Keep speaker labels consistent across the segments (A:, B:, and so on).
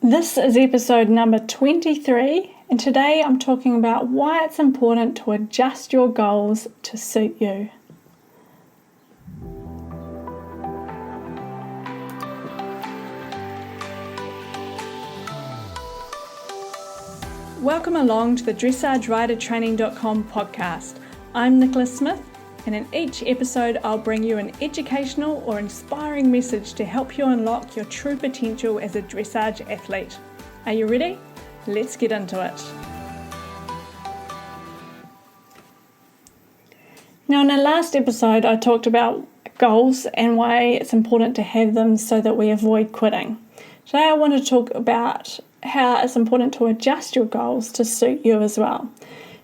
A: This is episode number 23, and today I'm talking about why it's important to adjust your goals to suit you. Welcome along to the dressageridertraining.com podcast. I'm Nicola Smith, and in each episode I'll bring you an educational or inspiring message to help you unlock your true potential as a dressage athlete. Are you ready? Let's get into it. Now, in the last episode I talked about goals and why it's important to have them so that we avoid quitting. Today I want to talk about how it's important to adjust your goals to suit you as well.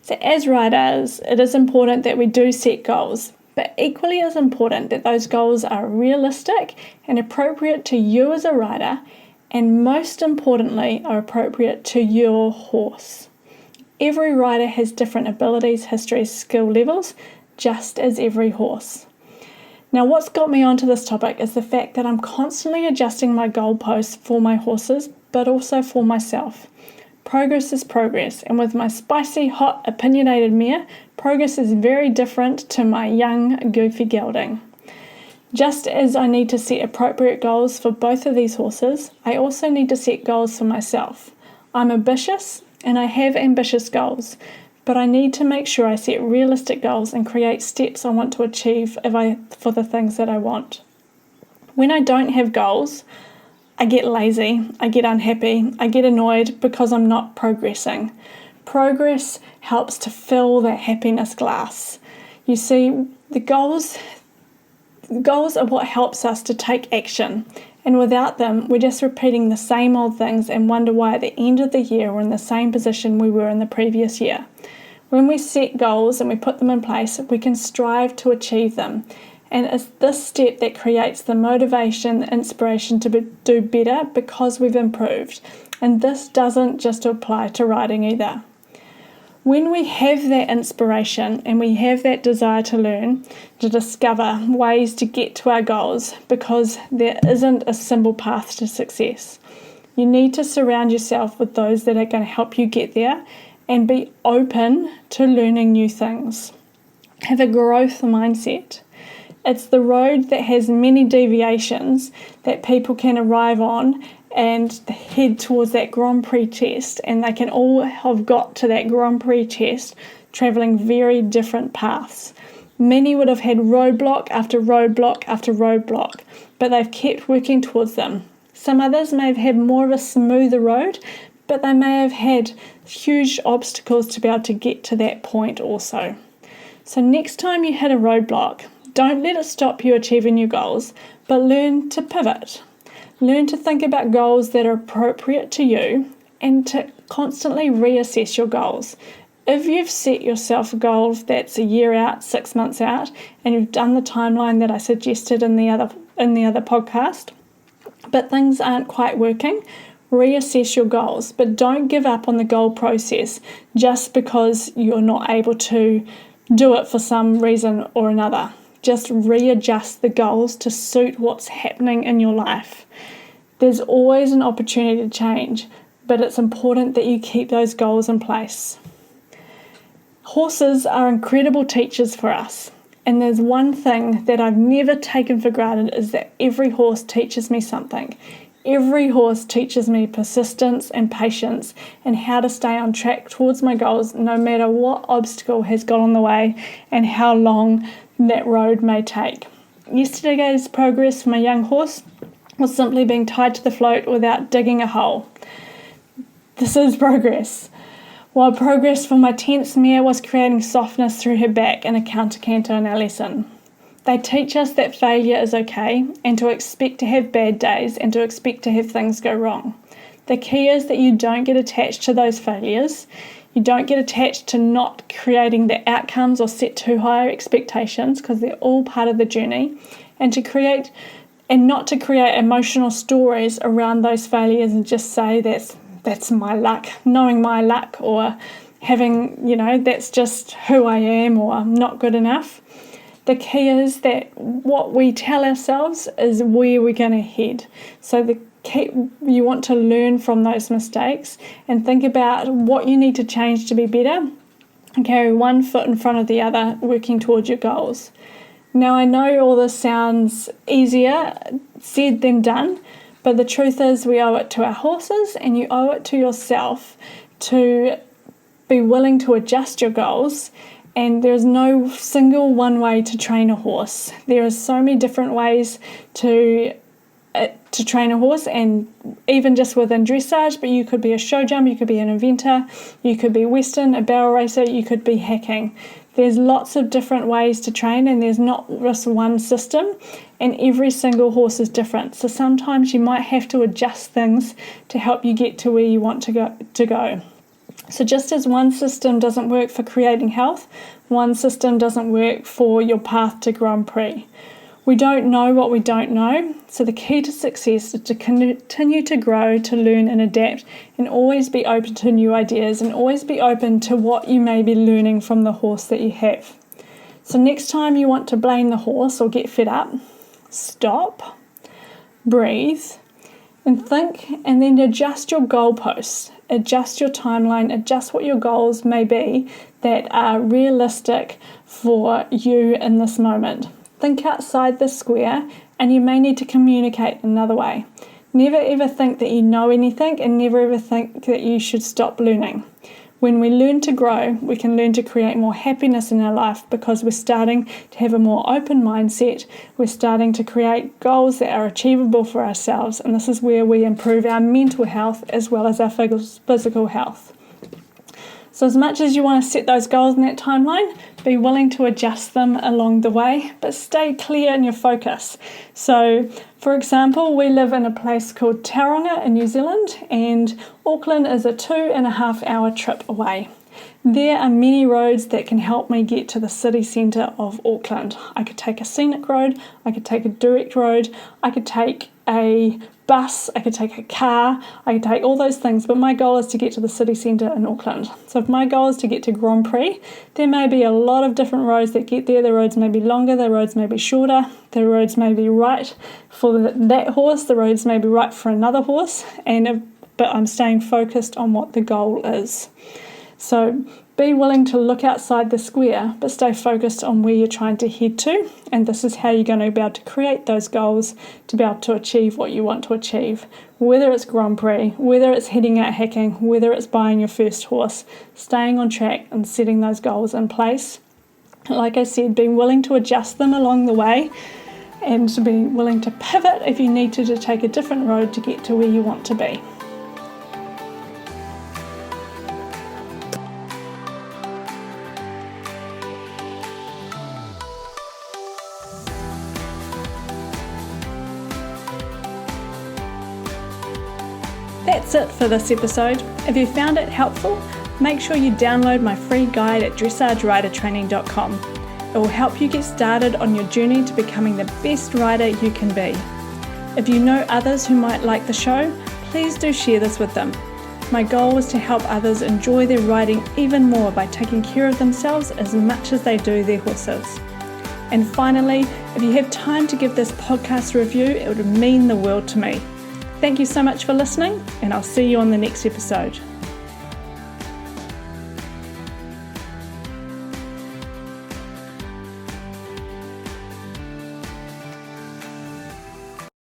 A: So as riders, it is important that we do set goals, but equally as important that those goals are realistic and appropriate to you as a rider, and most importantly, are appropriate to your horse. Every rider has different abilities, histories, skill levels, just as every horse. Now, what's got me onto this topic is the fact that I'm constantly adjusting my goalposts for my horses, but also for myself. Progress is progress, and with my spicy, hot, opinionated mare, progress is very different to my young, goofy gelding. Just as I need to set appropriate goals for both of these horses, I also need to set goals for myself. I'm ambitious, and I have ambitious goals, but I need to make sure I set realistic goals and create steps I want to achieve for the things that I want. When I don't have goals, I get lazy, I get unhappy, I get annoyed because I'm not progressing. Progress helps to fill that happiness glass. You see, the goals are what helps us to take action, and without them, we're just repeating the same old things and wonder why at the end of the year we're in the same position we were in the previous year. When we set goals and we put them in place, we can strive to achieve them. And it's this step that creates the motivation, the inspiration to do better because we've improved. And this doesn't just apply to riding either. When we have that inspiration and we have that desire to learn, to discover ways to get to our goals, because there isn't a simple path to success, you need to surround yourself with those that are going to help you get there and be open to learning new things. Have a growth mindset. It's the road that has many deviations that people can arrive on and head towards that Grand Prix test, and they can all have got to that Grand Prix test travelling very different paths. Many would have had roadblock after roadblock after roadblock, but they've kept working towards them. Some others may have had more of a smoother road, but they may have had huge obstacles to be able to get to that point also. So next time you hit a roadblock, don't let it stop you achieving your goals, but learn to pivot. Learn to think about goals that are appropriate to you and to constantly reassess your goals. If you've set yourself a goal that's a year out, 6 months out, and you've done the timeline that I suggested in the other podcast, but things aren't quite working, reassess your goals. But don't give up on the goal process just because you're not able to do it for some reason or another. Just readjust the goals to suit what's happening in your life. There's always an opportunity to change, but it's important that you keep those goals in place. Horses are incredible teachers for us, and there's one thing that I've never taken for granted is that every horse teaches me something. Every horse teaches me persistence and patience and how to stay on track towards my goals no matter what obstacle has got on the way and how long that road may take. Yesterday's progress for my young horse was simply being tied to the float without digging a hole. This is progress. While progress for my tense mare was creating softness through her back in a counter-canter in our lesson. They teach us that failure is okay and to expect to have bad days and to expect to have things go wrong. The key is that you don't get attached to those failures. You don't get attached to not creating the outcomes or set too high expectations because they're all part of the journey, and not to create emotional stories around those failures and just say that's my luck, knowing my luck, or having, that's just who I am, or I'm not good enough. The key is that what we tell ourselves is where we're going to head. So You want to learn from those mistakes and think about what you need to change to be better and carry one foot in front of the other, working towards your goals. Now, I know all this sounds easier said than done, but the truth is we owe it to our horses, and you owe it to yourself to be willing to adjust your goals. And there's no single one way to train a horse. There are so many different ways to train a horse, and even just within dressage, but you could be a show jump, you could be an eventer, you could be western, a barrel racer, you could be hacking. There's lots of different ways to train, and there's not just one system, and every single horse is different. So sometimes you might have to adjust things to help you get to where you want to go. So just as one system doesn't work for creating health, one system doesn't work for your path to Grand Prix. We don't know what we don't know, so the key to success is to continue to grow, to learn and adapt, and always be open to new ideas, and always be open to what you may be learning from the horse that you have. So next time you want to blame the horse or get fed up, stop, breathe, and think, and then adjust your goalposts, adjust your timeline, adjust what your goals may be that are realistic for you in this moment. Think outside the square, and you may need to communicate another way. Never ever think that you know anything, and never ever think that you should stop learning. When we learn to grow, we can learn to create more happiness in our life, because we're starting to have a more open mindset. We're starting to create goals that are achievable for ourselves, and this is where we improve our mental health as well as our physical health. So as much as you want to set those goals in that timeline, be willing to adjust them along the way, but stay clear in your focus. So, for example, we live in a place called Tauranga in New Zealand, and Auckland is a 2.5 hour trip away. There are many roads that can help me get to the city centre of Auckland. I could take a scenic road, I could take a direct road, I could take a bus, I could take a car, I could take all those things, but my goal is to get to the city centre in Auckland. So if my goal is to get to Grand Prix, there may be a lot of different roads that get there. The roads may be longer, the roads may be shorter, the roads may be right for that horse, the roads may be right for another horse, but I'm staying focused on what the goal is. So be willing to look outside the square, but stay focused on where you're trying to head to. And this is how you're going to be able to create those goals to be able to achieve what you want to achieve. Whether it's Grand Prix, whether it's heading out hacking, whether it's buying your first horse, staying on track and setting those goals in place. Like I said, being willing to adjust them along the way, and to be willing to pivot if you need to take a different road to get to where you want to be. That's it for this episode. If you found it helpful, make sure you download my free guide at dressageridertraining.com. It will help you get started on your journey to becoming the best rider you can be. If you know others who might like the show, please do share this with them. My goal is to help others enjoy their riding even more by taking care of themselves as much as they do their horses. And finally, if you have time to give this podcast a review, it would mean the world to me. Thank you so much for listening, and I'll see you on the next episode.